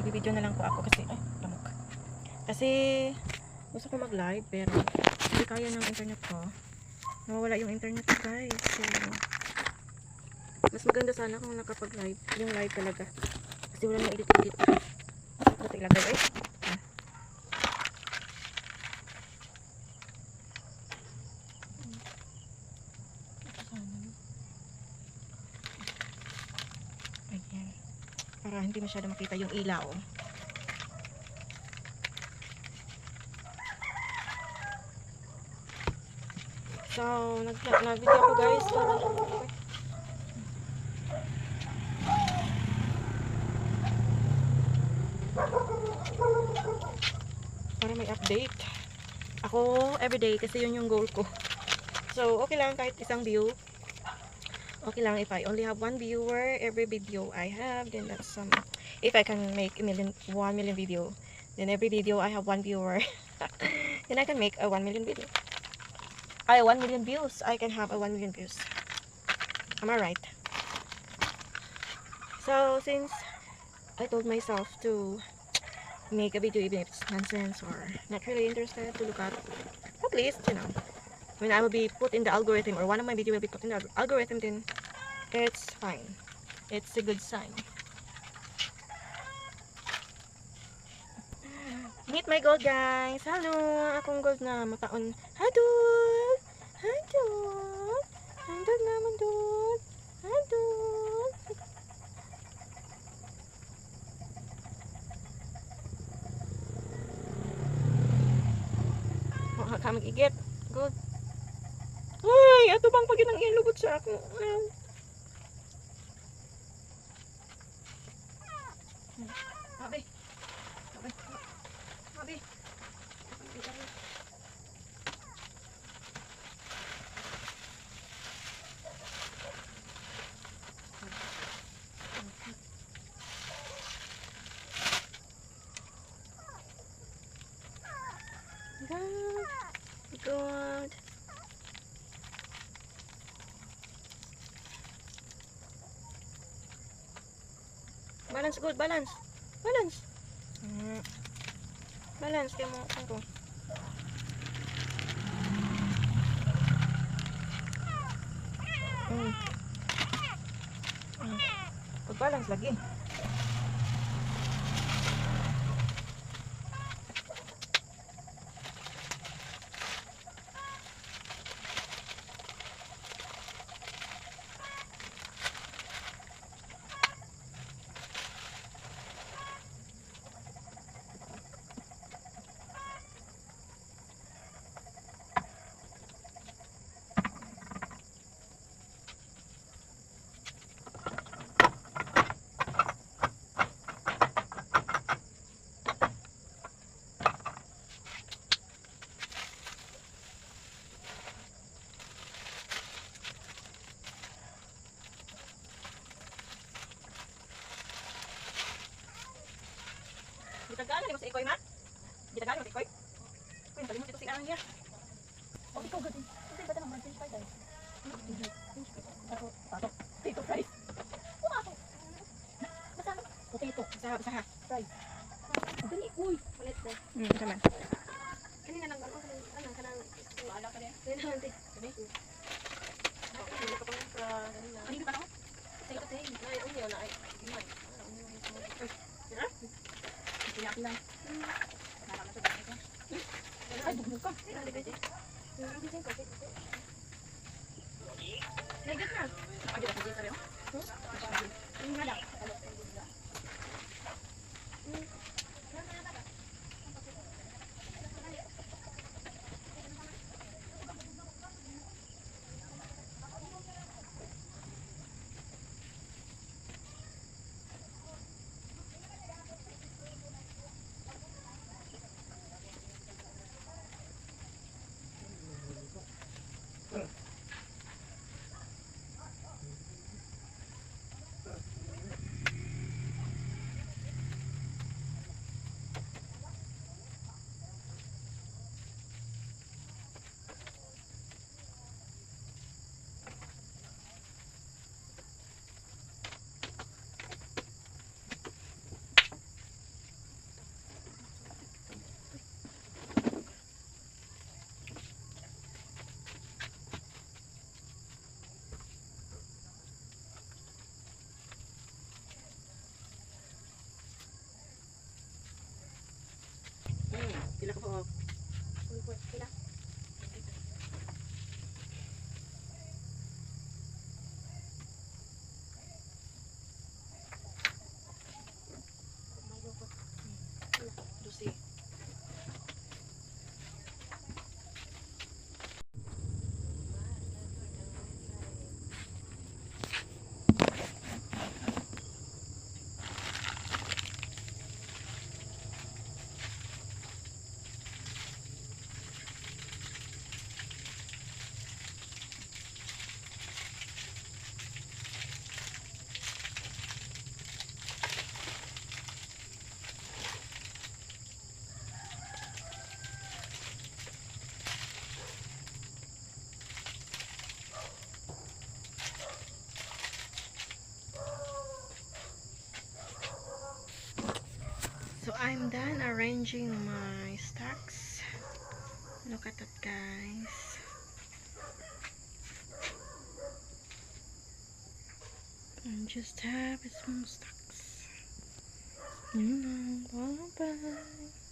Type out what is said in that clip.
Nagbibideo na lang po ako kasi, ay, lamok. Kasi, gusto ko mag-live, pero hindi kaya ng internet ko. Nawawala yung internet ko, guys. So, mas maganda sana kung nakapag-live. Yung live talaga. Kasi wala nang edit-edit. Ito ilagay, eh. Ayan. Para hindi masyado makita yung ilaw. So, nag-video ako guys para may update. Ako everyday kasi yun yung goal ko. So, okay lang kahit isang view. Okay lang if I only have one viewer every video I have, then that's if I can make 1 million video, then every video I have one viewer. Then I can make a 1 million video. 1 million views. I can have a 1 million views. Am I right? So, since I told myself to make a video even if it's nonsense or not really interested to look at least, you know, when I will be put in the algorithm or one of my video will be put in the algorithm, then it's fine. It's a good sign. Meet my gold, guys. Hello, akong gold na mataon. Hadol! Hadol! Hadol naman, dol. Hadol! Maka ka mag-igit. Gold. Ay, ato bang pag yun ang ilubot sa ako. Abi. Abi. Abi. God. Balance, good, balance. Balance. Balance kayo mo ko. Pag-balance lagi. Gitagalan mo sa ikoy, ma? Gitagalan mo sa ikoy? Kuya, talimot ito si Ang niya. O, ikaw gati. Kasi ba naman change pa tayo? Ako, pato. Potato fries. Pumato. Basta, potato. Basta, fries. Dali, uy. Palit na. Kaman. Kanina lang, ano, kanang, ala ka rin. Kanina lang, te. Sabi? Hindi ka pang sa, kanina pa ako? Potato, te. Ay, umiyaw na, ay. Gimay. Tira? Pinaki lang. Nakakama sa dami ka. Ay, bugmug ka. Nagit na. Agad ako dito rin. Yung halak. Sila ko po. Sila. Lucy. So I'm done arranging my stacks. Look at that, guys. I just have a small stacks. Bye bye.